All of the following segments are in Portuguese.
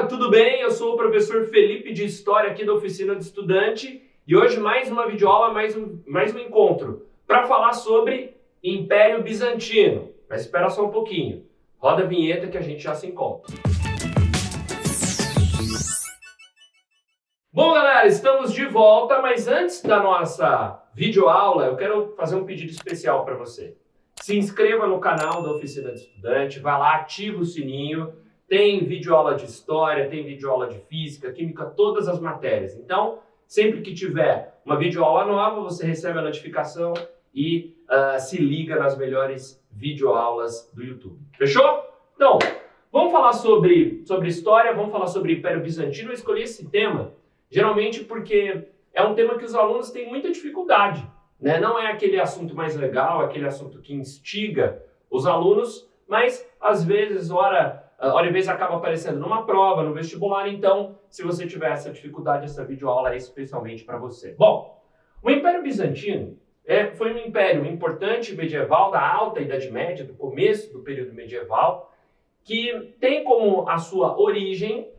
Olá, tudo bem? Eu sou o professor Felipe de História aqui da Oficina do Estudante e hoje mais uma videoaula, mais um encontro para falar sobre Império Bizantino. Mas espera só um pouquinho. Roda a vinheta que a gente já se encontra. Bom, galera, estamos de volta, mas antes da nossa videoaula, eu quero fazer um pedido especial para você. Se inscreva no canal da Oficina do Estudante, vai lá, ativa o sininho. Tem videoaula de história, tem videoaula de física, química, todas as matérias. Então, sempre que tiver uma videoaula nova, você recebe a notificação e se liga nas melhores videoaulas do YouTube. Fechou? Então, vamos falar sobre história, vamos falar sobre Império Bizantino. Eu escolhi esse tema geralmente porque é um tema que os alunos têm muita dificuldade, né? Não é aquele assunto mais legal, aquele assunto que instiga os alunos, mas às vezes, hora e vez acaba aparecendo numa prova, no vestibular. Então, se você tiver essa dificuldade, essa videoaula é especialmente para você. Bom, o Império Bizantino foi um império importante medieval da Alta Idade Média, do começo do período medieval, que tem como a sua origem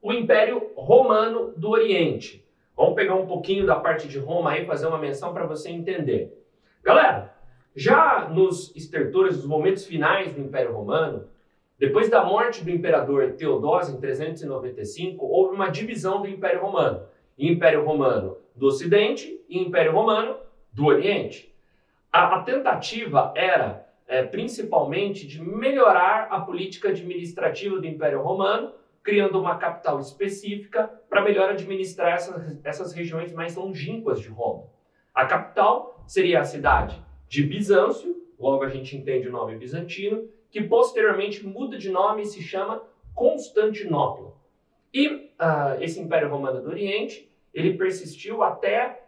o Império Romano do Oriente. Vamos pegar um pouquinho da parte de Roma aí, fazer uma menção para você entender. Galera, já nos estertores, nos momentos finais do Império Romano, depois da morte do imperador Teodósio em 395, houve uma divisão do Império Romano. Império Romano do Ocidente e Império Romano do Oriente. A tentativa era principalmente de melhorar a política administrativa do Império Romano, criando uma capital específica para melhor administrar essas regiões mais longínquas de Roma. A capital seria a cidade de Bizâncio, logo a gente entende o nome bizantino, que posteriormente muda de nome e se chama Constantinopla. E esse Império Romano do Oriente, ele persistiu até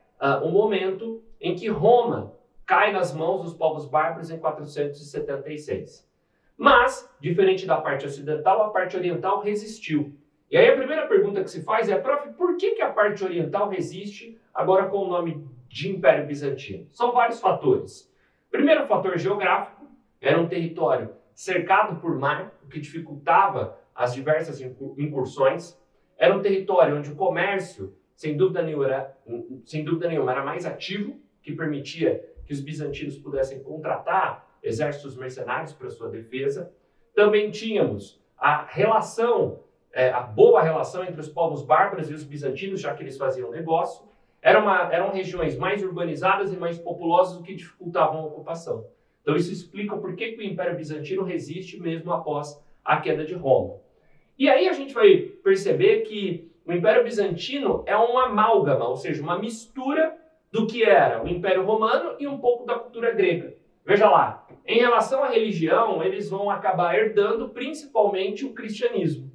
o momento em que Roma cai nas mãos dos povos bárbaros em 476. Mas, diferente da parte ocidental, a parte oriental resistiu. E aí a primeira pergunta que se faz é, prof, por que a parte oriental resiste agora com o nome de Império Bizantino? São vários fatores. Primeiro fator geográfico, era um território cercado por mar, o que dificultava as diversas incursões. Era um território onde o comércio, sem dúvida nenhuma, era mais ativo, que permitia que os bizantinos pudessem contratar exércitos mercenários para sua defesa. Também tínhamos a boa relação entre os povos bárbaros e os bizantinos, já que eles faziam negócio. Eram regiões mais urbanizadas e mais populosas, o que dificultavam a ocupação. Então isso explica por que o Império Bizantino resiste mesmo após a queda de Roma. E aí a gente vai perceber que o Império Bizantino é uma amálgama, ou seja, uma mistura do que era o Império Romano e um pouco da cultura grega. Veja lá, em relação à religião, eles vão acabar herdando principalmente o cristianismo.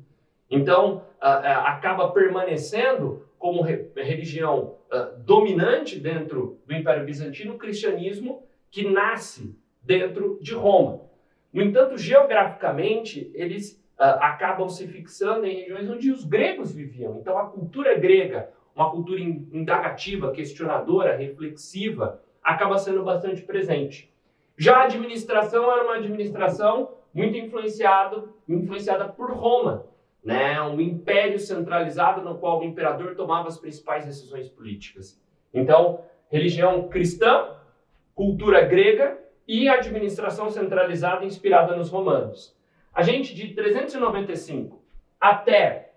Então, acaba permanecendo como religião dominante dentro do Império Bizantino o cristianismo que nasce dentro de Roma. No entanto, geograficamente, eles acabam se fixando em regiões onde os gregos viviam. Então, a cultura grega, uma cultura indagativa, questionadora, reflexiva, acaba sendo bastante presente. Já a administração era uma administração muito influenciada por Roma, né? Um império centralizado no qual o imperador tomava as principais decisões políticas. Então, religião cristã, cultura grega e administração centralizada inspirada nos romanos. A gente, de 395 até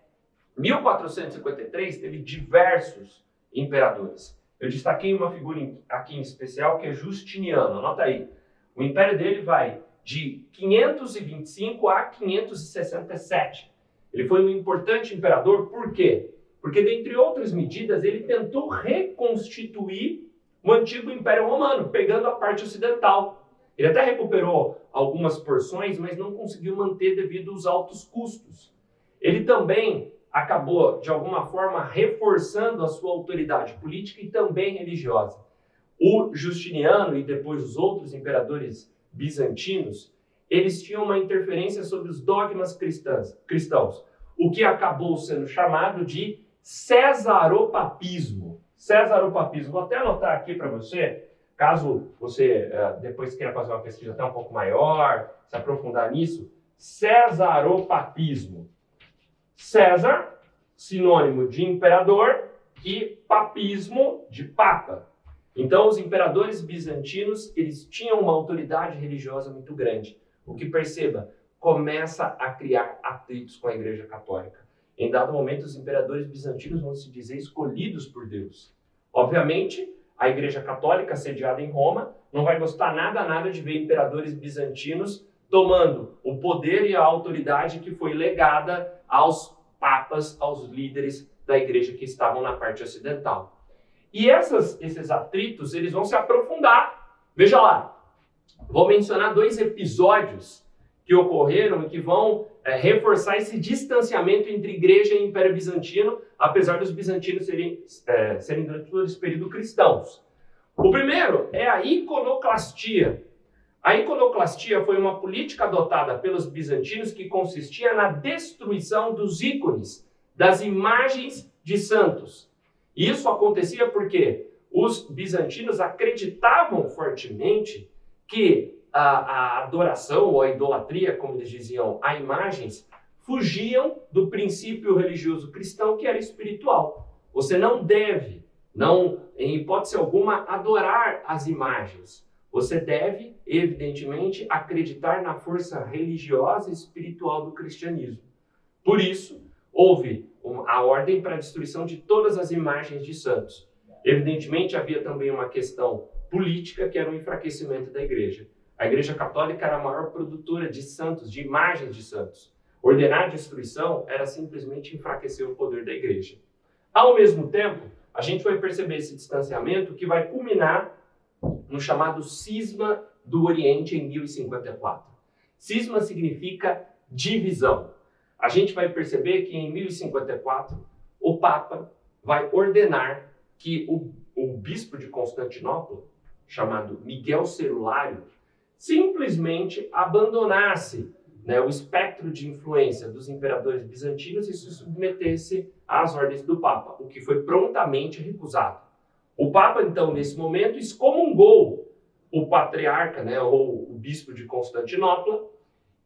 1453, teve diversos imperadores. Eu destaquei uma figura aqui em especial, que é Justiniano. Anota aí. O império dele vai de 525 a 567. Ele foi um importante imperador, por quê? Porque, dentre outras medidas, ele tentou reconstituir o antigo Império Romano, pegando a parte ocidental. Ele até recuperou algumas porções, mas não conseguiu manter devido aos altos custos. Ele também acabou, de alguma forma, reforçando a sua autoridade política e também religiosa. O Justiniano e depois os outros imperadores bizantinos, eles tinham uma interferência sobre os dogmas cristãos, o que acabou sendo chamado de cesaropapismo. Cesaropapismo, vou até anotar aqui para você, caso você depois queira fazer uma pesquisa até um pouco maior, se aprofundar nisso. Cesaropapismo. César, sinônimo de imperador, e papismo, de papa. Então, os imperadores bizantinos, eles tinham uma autoridade religiosa muito grande. O que, perceba, começa a criar atritos com a Igreja Católica. Em dado momento, os imperadores bizantinos vão se dizer escolhidos por Deus. Obviamente, a Igreja Católica, sediada em Roma, não vai gostar nada de ver imperadores bizantinos tomando o poder e a autoridade que foi legada aos papas, aos líderes da igreja que estavam na parte ocidental. E esses atritos, eles vão se aprofundar. Veja lá, vou mencionar 2 episódios que ocorreram e que vão reforçar esse distanciamento entre igreja e Império Bizantino, apesar dos bizantinos serem durante todo esse período cristãos. O primeiro é a iconoclastia. A iconoclastia foi uma política adotada pelos bizantinos que consistia na destruição dos ícones, das imagens de santos. Isso acontecia porque os bizantinos acreditavam fortemente que a adoração ou a idolatria, como eles diziam, a imagens, fugiam do princípio religioso cristão que era espiritual. Você não deve, em hipótese alguma, adorar as imagens. Você deve, evidentemente, acreditar na força religiosa e espiritual do cristianismo. Por isso, houve a ordem para a destruição de todas as imagens de santos. Evidentemente, havia também uma questão política, que era o enfraquecimento da igreja. A Igreja Católica era a maior produtora de santos, de imagens de santos. Ordenar a destruição era simplesmente enfraquecer o poder da igreja. Ao mesmo tempo, a gente vai perceber esse distanciamento que vai culminar no chamado Cisma do Oriente em 1054. Cisma significa divisão. A gente vai perceber que em 1054 o Papa vai ordenar que o bispo de Constantinopla, chamado Miguel Celulário, simplesmente abandonasse o espectro de influência dos imperadores bizantinos e se submetesse às ordens do Papa, o que foi prontamente recusado. O Papa, então, nesse momento, excomungou o patriarca, ou o bispo de Constantinopla,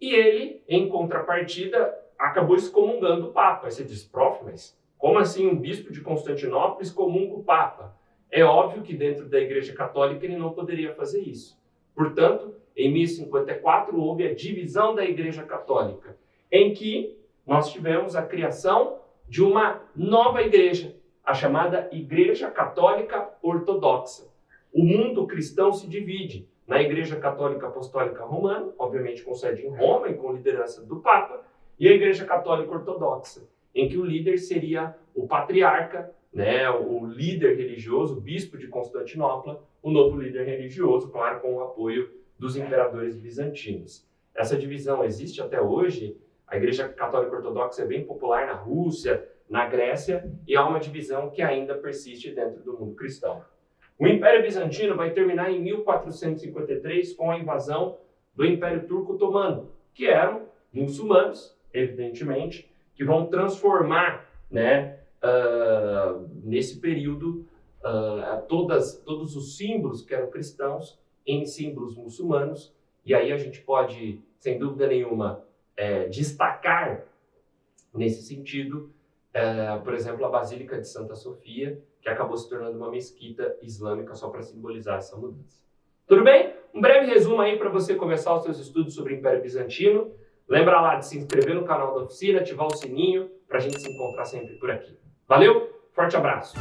e ele, em contrapartida, acabou excomungando o Papa. Aí você diz, prof, mas como assim um bispo de Constantinopla excomunga o Papa? É óbvio que dentro da Igreja Católica ele não poderia fazer isso. Portanto, em 1054 houve a divisão da Igreja Católica, em que nós tivemos a criação de uma nova igreja, a chamada Igreja Católica Ortodoxa. O mundo cristão se divide na Igreja Católica Apostólica Romana, obviamente com sede em Roma e com liderança do Papa, e a Igreja Católica Ortodoxa, em que o líder seria o patriarca, o líder religioso, o bispo de Constantinopla, o novo líder religioso, claro, com o apoio dos imperadores bizantinos. Essa divisão existe até hoje. A Igreja Católica Ortodoxa é bem popular na Rússia, na Grécia, e há uma divisão que ainda persiste dentro do mundo cristão. O Império Bizantino vai terminar em 1453 com a invasão do Império Turco Otomano, que eram muçulmanos, evidentemente, que vão transformar, nesse período, todos os símbolos que eram cristãos em símbolos muçulmanos. E aí a gente pode, sem dúvida nenhuma, destacar, nesse sentido, por exemplo, a Basílica de Santa Sofia, que acabou se tornando uma mesquita islâmica só para simbolizar essa mudança. Tudo bem? Um breve resumo aí para você começar os seus estudos sobre o Império Bizantino. Lembra lá de se inscrever no canal da oficina, ativar o sininho para a gente se encontrar sempre por aqui. Valeu, forte abraço!